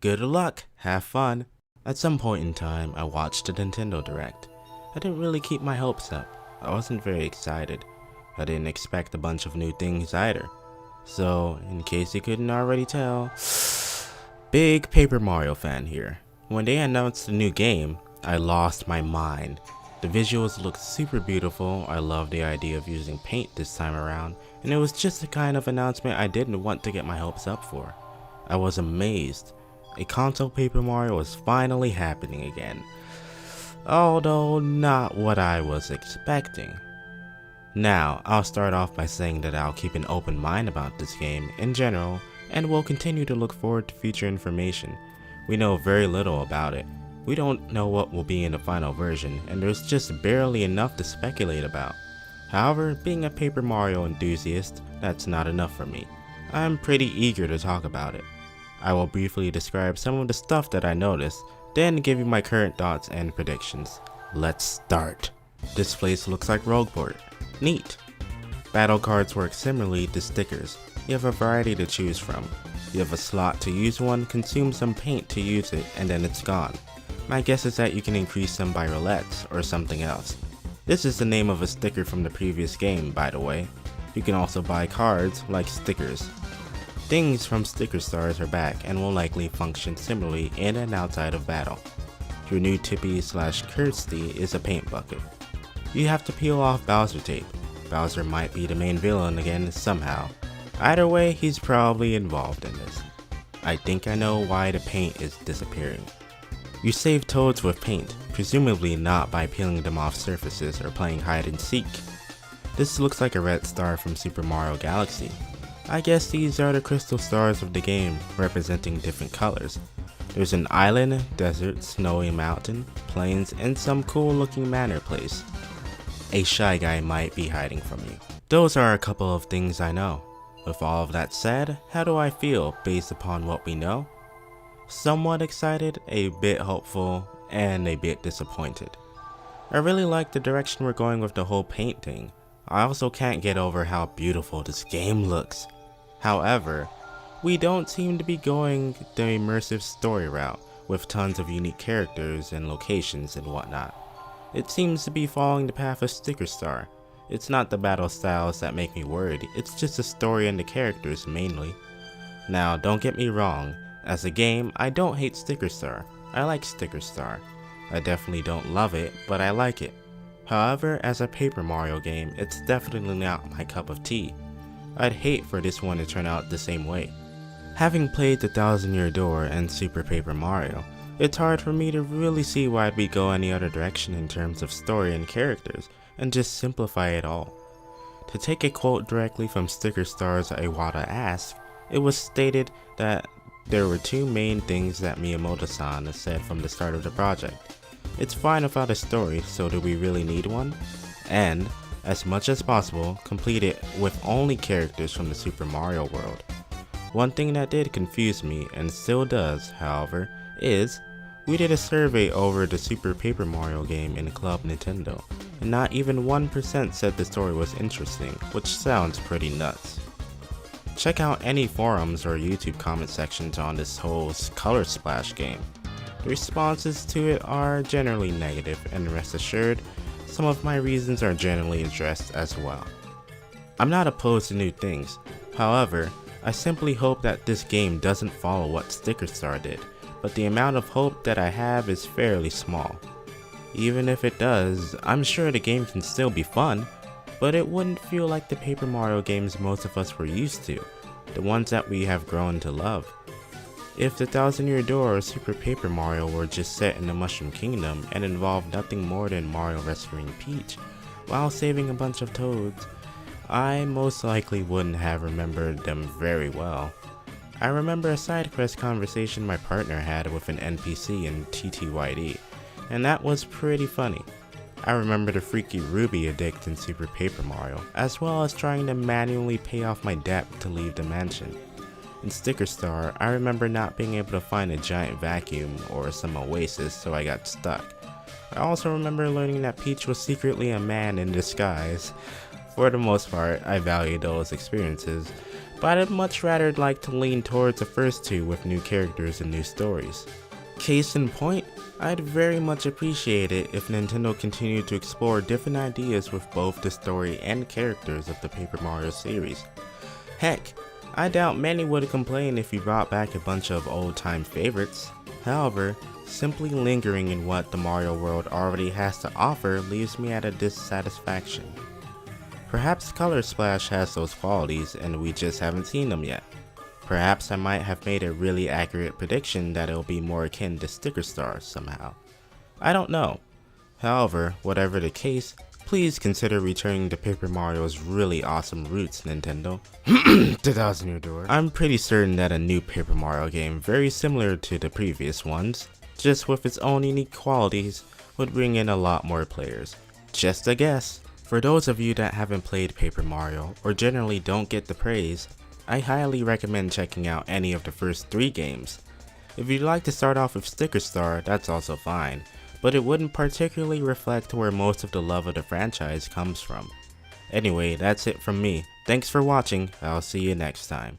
Good luck, have fun. At some point in time, I watched the Nintendo Direct. I didn't really keep my hopes up. I wasn't very excited. I didn't expect a bunch of new things either. So, in case you couldn't already tell, big Paper Mario fan here. When they announced the new game, I lost my mind. The visuals looked super beautiful. I love the idea of using paint this time around, and it was just the kind of announcement I didn't want to get my hopes up for. I was amazed. A console Paper Mario was finally happening again, although not what I was expecting. Now, I'll start off by saying that I'll keep an open mind about this game in general, and will continue to look forward to future information. We know very little about it. We don't know what will be in the final version, and there's just barely enough to speculate about. However, being a Paper Mario enthusiast, that's not enough for me. I'm pretty eager to talk about it. I will briefly describe some of the stuff that I noticed, then give you my current thoughts and predictions. Let's start. This place looks like Rogueport. Neat. Battle cards work similarly to stickers. You have a variety to choose from. You have a slot to use one, consume some paint to use it, and then it's gone. My guess is that you can increase them by roulettes or something else. This is the name of a sticker from the previous game, by the way. You can also buy cards like stickers. Things from Sticker Stars are back and will likely function similarly in and outside of battle. Your new Tippy/Kirsty is a paint bucket. You have to peel off Bowser tape. Bowser might be the main villain again somehow. Either way, he's probably involved in this. I think I know why the paint is disappearing. You save toads with paint, presumably not by peeling them off surfaces or playing hide and seek. This looks like a red star from Super Mario Galaxy. I guess these are the crystal stars of the game, representing different colors. There's an island, desert, snowy mountain, plains, and some cool looking manor place. A shy guy might be hiding from you. Those are a couple of things I know. With all of that said, how do I feel based upon what we know? Somewhat excited, a bit hopeful, and a bit disappointed. I really like the direction we're going with the whole paint thing. I also can't get over how beautiful this game looks. However, we don't seem to be going the immersive story route with tons of unique characters and locations and whatnot. It seems to be following the path of Sticker Star. It's not the battle styles that make me worried, it's just the story and the characters mainly. Now, don't get me wrong, as a game, I don't hate Sticker Star. I like Sticker Star. I definitely don't love it, but I like it. However, as a Paper Mario game, it's definitely not my cup of tea. I'd hate for this one to turn out the same way. Having played the Thousand Year Door and Super Paper Mario, it's hard for me to really see why we'd go any other direction in terms of story and characters, and just simplify it all. To take a quote directly from Sticker Star's Iwata Asks, it was stated that there were two main things that Miyamoto-san said from the start of the project. It's fine without a story, so do we really need one? And, as much as possible, complete it with only characters from the Super Mario world. One thing that did confuse me, and still does, however, is we did a survey over the Super Paper Mario game in Club Nintendo, and not even 1% said the story was interesting, which sounds pretty nuts. Check out any forums or YouTube comment sections on this whole Color Splash game. The responses to it are generally negative, and rest assured, some of my reasons are generally addressed as well. I'm not opposed to new things, however, I simply hope that this game doesn't follow what Sticker Star did, but the amount of hope that I have is fairly small. Even if it does, I'm sure the game can still be fun, but it wouldn't feel like the Paper Mario games most of us were used to, the ones that we have grown to love. If the Thousand Year Door or Super Paper Mario were just set in the Mushroom Kingdom and involved nothing more than Mario rescuing Peach while saving a bunch of toads, I most likely wouldn't have remembered them very well. I remember a side quest conversation my partner had with an NPC in TTYD, and that was pretty funny. I remember the freaky Ruby addict in Super Paper Mario, as well as trying to manually pay off my debt to leave the mansion. In Sticker Star, I remember not being able to find a giant vacuum or some oasis, so I got stuck. I also remember learning that Peach was secretly a man in disguise. For the most part, I value those experiences, but I'd much rather like to lean towards the first two with new characters and new stories. Case in point, I'd very much appreciate it if Nintendo continued to explore different ideas with both the story and characters of the Paper Mario series. Heck, I doubt many would complain if you brought back a bunch of old-time favorites. However, simply lingering in what the Mario world already has to offer leaves me at a dissatisfaction. Perhaps Color Splash has those qualities and we just haven't seen them yet. Perhaps I might have made a really accurate prediction that it'll be more akin to Sticker Star somehow. I don't know. However, whatever the case, please consider returning to Paper Mario's really awesome roots, Nintendo. That's new door. I'm pretty certain that a new Paper Mario game very similar to the previous ones, just with its own unique qualities, would bring in a lot more players. Just a guess. For those of you that haven't played Paper Mario, or generally don't get the praise, I highly recommend checking out any of the first 3 games. If you'd like to start off with Sticker Star, that's also fine, but it wouldn't particularly reflect where most of the love of the franchise comes from. Anyway, that's it from me. Thanks for watching, I'll see you next time.